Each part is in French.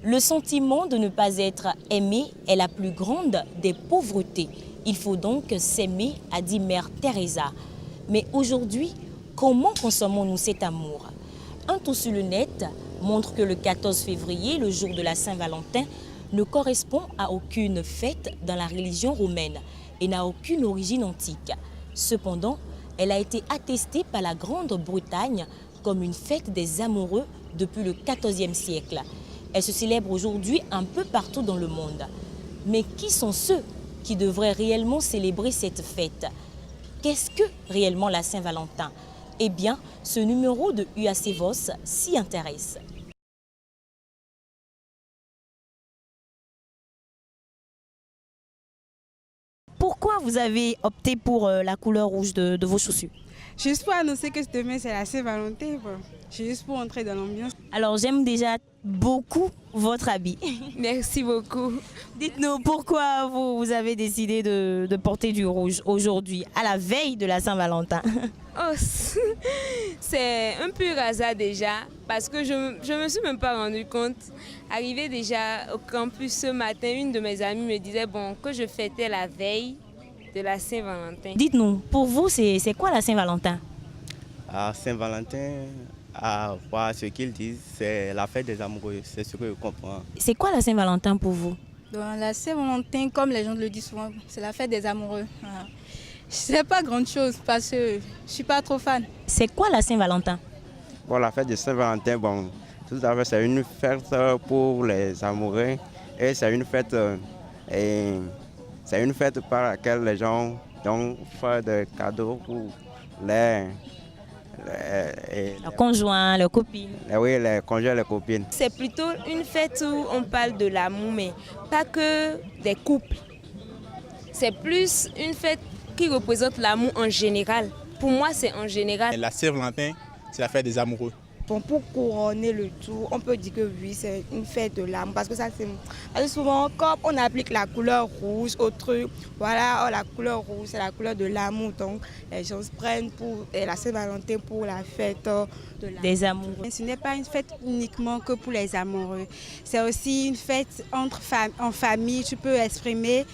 Le sentiment de ne pas être aimé est la plus grande des pauvretés. Il faut donc s'aimer, a dit Mère Teresa. Mais aujourd'hui, comment consommons-nous cet amour? Un tour sur le net montre que le 14 février, le jour de la Saint-Valentin, ne correspond à aucune fête dans la religion romaine et n'a aucune origine antique. Cependant, elle a été attestée par la Grande-Bretagne comme une fête des amoureux depuis le XIVe siècle. Elle se célèbre aujourd'hui un peu partout dans le monde. Mais qui sont ceux qui devraient réellement célébrer cette fête? Qu'est-ce que réellement la Saint-Valentin? Eh bien, ce numéro de UACVOS s'y intéresse. Pourquoi vous avez opté pour la couleur rouge de vos chaussures? Juste pour annoncer que demain c'est la Saint-Valentin, juste pour entrer dans l'ambiance. Alors j'aime déjà beaucoup votre habit. Merci beaucoup. Dites-nous pourquoi vous avez décidé de porter du rouge aujourd'hui, à la veille de la Saint-Valentin. Oh, c'est un pur hasard déjà, parce que je ne me suis même pas rendu compte. Arrivé déjà au campus ce matin, une de mes amies me disait que je fêtais la veille de la Saint-Valentin. Dites-nous, pour vous, c'est quoi la Saint-Valentin? Saint-Valentin, à voir ce qu'ils disent, c'est la fête des amoureux, c'est ce que je comprends. C'est quoi la Saint-Valentin pour vous? La Saint-Valentin, comme les gens le disent souvent, c'est la fête des amoureux. Je sais pas grand chose parce que je suis pas trop fan. C'est quoi la Saint-Valentin? La fête de Saint-Valentin, tout à fait, c'est une fête pour les amoureux et c'est une fête par laquelle les gens font des cadeaux pour les conjoints, leurs copines. Oui, les conjoints et les copines. C'est plutôt une fête où on parle de l'amour, mais pas que des couples. C'est plus une fête qui représente l'amour en général. Pour moi, c'est en général. La Saint-Valentin, c'est la fête des amoureux. Pour couronner le tout, on peut dire que oui, c'est une fête de l'amour. Parce que ça, c'est souvent, quand on applique la couleur rouge au truc, voilà, la couleur rouge, c'est la couleur de l'amour. Donc, les gens se prennent pour la Saint-Valentin pour la fête des amoureux. Ce n'est pas une fête uniquement que pour les amoureux. C'est aussi une fête en famille. Tu peux exprimer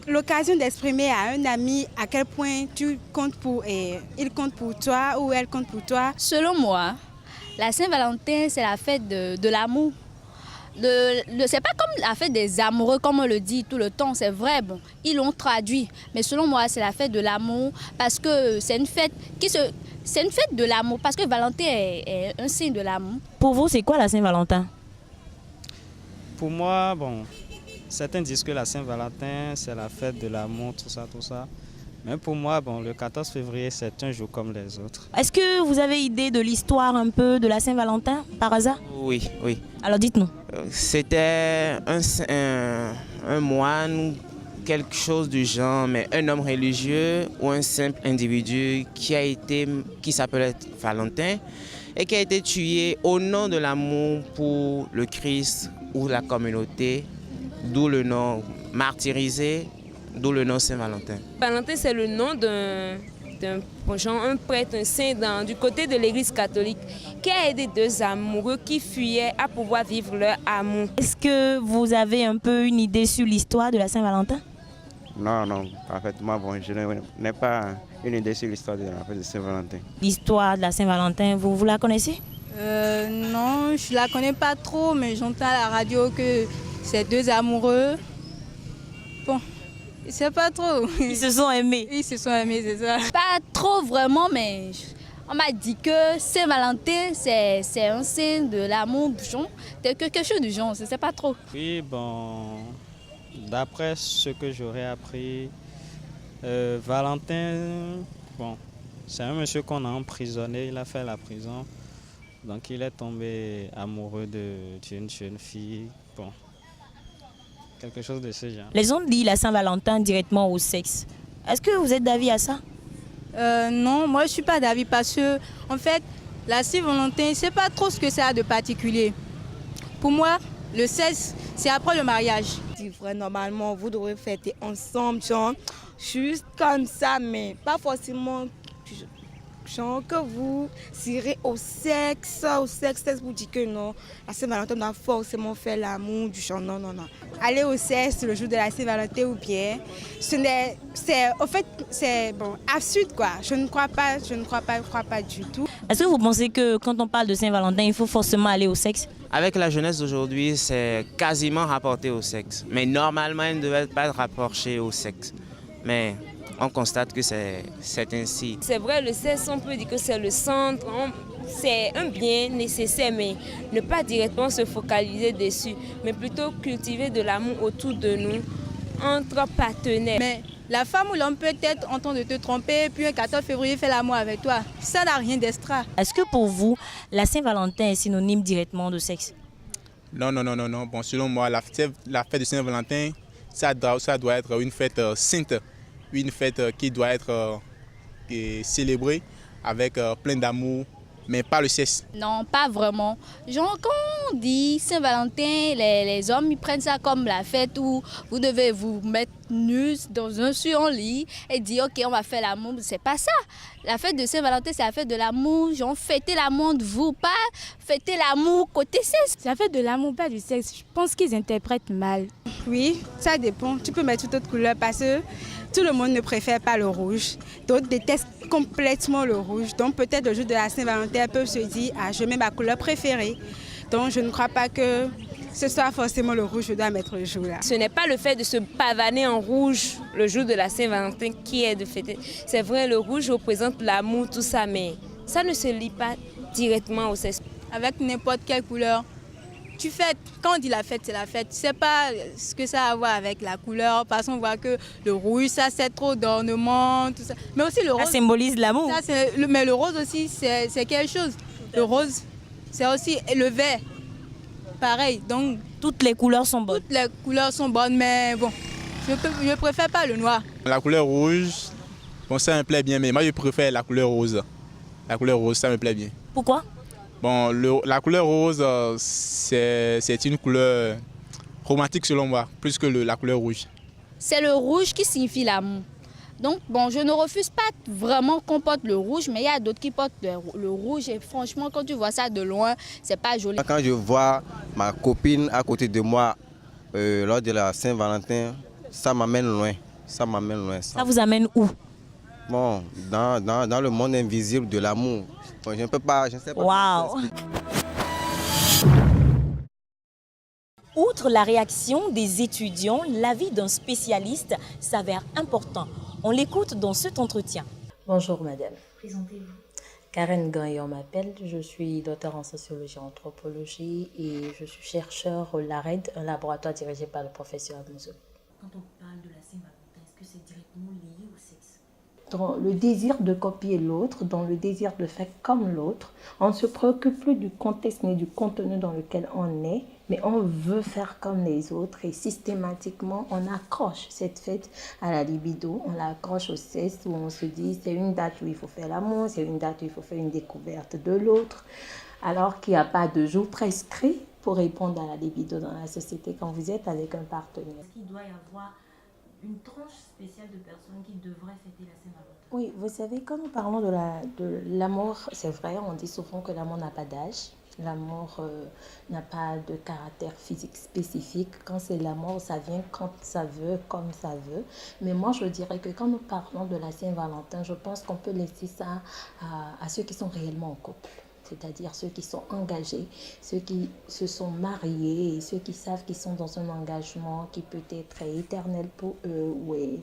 l'occasion d'exprimer à un ami à quel point il compte pour toi ou elle compte pour toi. Selon moi, la Saint-Valentin, c'est la fête de l'amour. C'est pas comme la fête des amoureux, comme on le dit tout le temps, c'est vrai, ils l'ont traduit. Mais selon moi, c'est la fête de l'amour parce que c'est une fête de l'amour, parce que Valentin est un signe de l'amour. Pour vous, c'est quoi la Saint-Valentin? Pour moi, certains disent que la Saint-Valentin, c'est la fête de l'amour, tout ça. Mais pour moi, le 14 février, c'est un jour comme les autres. Est-ce que vous avez idée de l'histoire un peu de la Saint-Valentin, par hasard? Oui. Alors dites-nous. C'était un moine ou quelque chose du genre, mais un homme religieux ou un simple individu qui s'appelait Valentin et qui a été tué au nom de l'amour pour le Christ ou la communauté, d'où le nom martyrisé, d'où le nom Saint-Valentin. Valentin, c'est le nom un prêtre, un saint du côté de l'église catholique qui a aidé deux amoureux qui fuyaient à pouvoir vivre leur amour. Est-ce que vous avez un peu une idée sur l'histoire de la Saint-Valentin? Non, parfaitement. Je n'ai pas une idée sur l'histoire de la fête de Saint-Valentin. L'histoire de la Saint-Valentin, vous la connaissez? Non, je la connais pas trop, mais j'entends à la radio que c'est deux amoureux. Je sais pas trop. Ils se sont aimés. Ils se sont aimés, c'est ça. Pas trop vraiment, mais on m'a dit que Saint-Valentin, c'est un signe de l'amour, quelque chose du genre, je ne sais pas trop. Oui, d'après ce que j'aurais appris, Valentin, c'est un monsieur qu'on a emprisonné, il a fait la prison. Donc il est tombé amoureux d'une jeune fille. Quelque chose de ce genre. Les gens disent la Saint-Valentin directement au sexe. Est-ce que vous êtes d'avis à ça? Non, moi je suis pas d'avis parce que en fait, la Saint-Valentin, c'est pas trop ce que ça a de particulier. Pour moi, le sexe, c'est après le mariage. Normalement, vous devrez fêter ensemble, juste comme ça, mais pas forcément genre que vous irez au sexe vous dit que non, la Saint-Valentin doit forcément faire l'amour du genre, non. Aller au sexe le jour de la Saint-Valentin ou bien, c'est bon, absurde quoi. Je ne crois pas du tout. Est-ce que vous pensez que quand on parle de Saint-Valentin, il faut forcément aller au sexe? Avec la jeunesse d'aujourd'hui, c'est quasiment rapporté au sexe. Mais normalement, il ne devait pas être rapproché au sexe. Mais on constate que c'est ainsi. C'est vrai, le sexe, on peut dire que c'est le centre, c'est un bien nécessaire, mais ne pas directement se focaliser dessus, mais plutôt cultiver de l'amour autour de nous, entre partenaires. Mais la femme ou l'homme peut être en train de te tromper, puis un 14 février fait l'amour avec toi. Ça n'a rien d'extra. Est-ce que pour vous, la Saint-Valentin est synonyme directement de sexe? Non. Bon, selon moi, la fête de Saint-Valentin, ça doit être une fête sainte, une fête qui doit être célébrée avec plein d'amour, mais pas le sexe. Non, pas vraiment. Genre, quand on dit Saint-Valentin, les hommes ils prennent ça comme la fête où vous devez vous mettre nus sur un lit et dire ok, on va faire l'amour. C'est pas ça. La fête de Saint-Valentin, c'est la fête de l'amour. Genre, fêtez l'amour de vous, pas fêtez l'amour côté sexe. C'est la fête de l'amour, pas du sexe. Je pense qu'ils interprètent mal. Oui, ça dépend. Tu peux mettre toute autre couleur parce que tout le monde ne préfère pas le rouge. D'autres détestent complètement le rouge. Donc peut-être le jour de la Saint-Valentin, elles peuvent se dire « Ah, je mets ma couleur préférée ». Donc je ne crois pas que ce soit forcément le rouge que je dois mettre le jour-là. Ce n'est pas le fait de se pavaner en rouge le jour de la Saint-Valentin qui est de fêter. C'est vrai, le rouge représente l'amour, tout ça, mais ça ne se lie pas directement au sexe. Avec n'importe quelle couleur. Tu fêtes, quand on dit la fête, c'est la fête. Tu sais pas ce que ça a à voir avec la couleur, parce qu'on voit que le rouge, ça c'est trop d'ornements, tout ça. Mais aussi le rose. Ça symbolise l'amour. Mais le rose aussi, c'est quelque chose. Le rose, c'est aussi le vert. Pareil, donc toutes les couleurs sont bonnes. Toutes les couleurs sont bonnes, mais bon, je préfère pas le noir. La couleur rouge, bon, ça me plaît bien, mais moi je préfère la couleur rose. La couleur rose, ça me plaît bien. Pourquoi? Bon, la couleur rose, c'est une couleur romantique selon moi, plus que la couleur rouge. C'est le rouge qui signifie l'amour. Donc, bon, je ne refuse pas vraiment qu'on porte le rouge, mais il y a d'autres qui portent le rouge. Et franchement, quand tu vois ça de loin, c'est pas joli. Quand je vois ma copine à côté de moi lors de la Saint-Valentin, ça m'amène loin. Ça vous amène où? Bon, dans le monde invisible de l'amour. Bon, je ne sais pas. Waouh! Outre la réaction des étudiants, l'avis d'un spécialiste s'avère important. On l'écoute dans cet entretien. Bonjour madame. Présentez-vous. Karen Gagnon m'appelle, je suis docteur en sociologie et anthropologie et je suis chercheur au LARED, un laboratoire dirigé par le professeur Abouzo. Quand on parle de la Saint-Valentin, est-ce que c'est directement lié au sexe? Dans le désir de copier l'autre, dans le désir de faire comme l'autre, on ne se préoccupe plus du contexte ni du contenu dans lequel on est, mais on veut faire comme les autres et systématiquement on accroche cette fête à la libido, on l'accroche au sexe où on se dit c'est une date où il faut faire l'amour, c'est une date où il faut faire une découverte de l'autre, alors qu'il n'y a pas de jour prescrit pour répondre à la libido dans la société quand vous êtes avec un partenaire. Est-ce qu'il doit y avoir une tranche spéciale de personnes qui devraient fêter la Saint-Valentin? Oui, vous savez, quand nous parlons de l'amour, c'est vrai, on dit souvent que l'amour n'a pas d'âge. L'amour n'a pas de caractère physique spécifique. Quand c'est l'amour, ça vient quand ça veut, comme ça veut. Mais moi, je dirais que quand nous parlons de la Saint-Valentin, je pense qu'on peut laisser ça à ceux qui sont réellement en couple. C'est-à-dire ceux qui sont engagés, ceux qui se sont mariés et ceux qui savent qu'ils sont dans un engagement qui peut être éternel pour eux ou et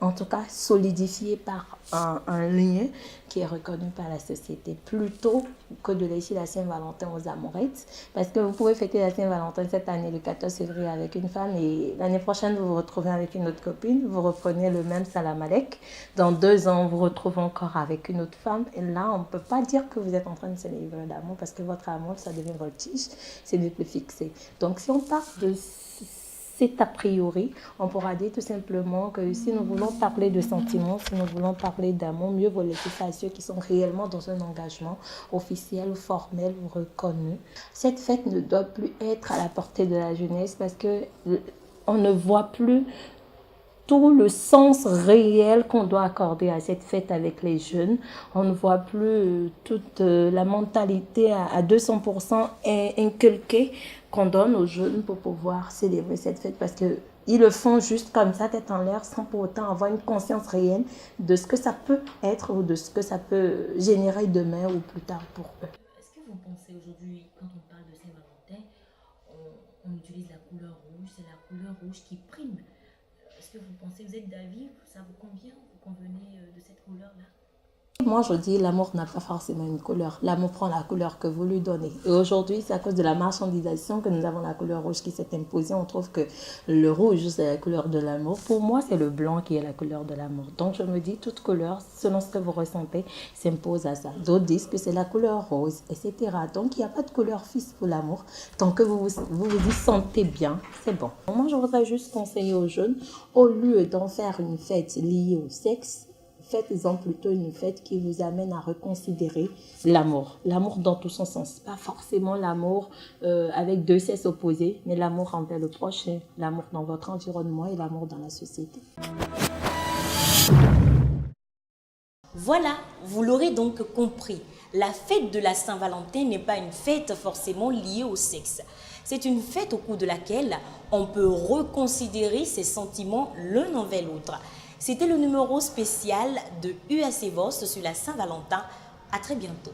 en tout cas solidifié par un lien qui est reconnu par la société plutôt que de laisser la Saint-Valentin aux amourettes, parce que vous pouvez fêter la Saint-Valentin cette année le 14 février avec une femme et l'année prochaine vous vous retrouvez avec une autre copine, vous reprenez le même salam alek, dans 2 ans vous vous retrouvez encore avec une autre femme et là on ne peut pas dire que vous êtes en train de se livrer d'amour parce que votre amour ça devient voltige, c'est ne plus fixé. Donc si on part de cet a priori, on pourra dire tout simplement que si nous voulons parler de sentiments, si nous voulons parler d'amour, mieux vaut laisser ça à ceux qui sont réellement dans un engagement officiel, formel ou reconnu. Cette fête ne doit plus être à la portée de la jeunesse parce que on ne voit plus tout le sens réel qu'on doit accorder à cette fête avec les jeunes. On ne voit plus toute la mentalité à 200% inculquée qu'on donne aux jeunes pour pouvoir célébrer cette fête parce que ils le font juste comme ça, tête en l'air, sans pour autant avoir une conscience réelle de ce que ça peut être ou de ce que ça peut générer demain ou plus tard pour eux. Est-ce que vous pensez aujourd'hui, quand on parle de Saint-Valentin, on utilise la couleur rouge, c'est la couleur rouge qui prime? Est-ce que vous pensez, vous êtes d'avis, ça vous convient, vous convenez de cette couleur-là? Moi, je dis l'amour n'a pas forcément une couleur. L'amour prend la couleur que vous lui donnez. Et aujourd'hui, c'est à cause de la marchandisation que nous avons la couleur rouge qui s'est imposée. On trouve que le rouge, c'est la couleur de l'amour. Pour moi, c'est le blanc qui est la couleur de l'amour. Donc, je me dis, toute couleur, selon ce que vous ressentez, s'impose à ça. D'autres disent que c'est la couleur rose, etc. Donc, il n'y a pas de couleur fixe pour l'amour. Tant que vous y sentez bien, c'est bon. Moi, je voudrais juste conseiller aux jeunes, au lieu d'en faire une fête liée au sexe, faites-en plutôt une fête qui vous amène à reconsidérer l'amour. L'amour dans tout son sens. Pas forcément l'amour avec deux sexes opposés, mais l'amour envers le prochain, l'amour dans votre environnement et l'amour dans la société. Voilà, vous l'aurez donc compris. La fête de la Saint-Valentin n'est pas une fête forcément liée au sexe. C'est une fête au cours de laquelle on peut reconsidérer ses sentiments l'un envers l'autre. C'était le numéro spécial de UAC Voss sur la Saint-Valentin. À très bientôt.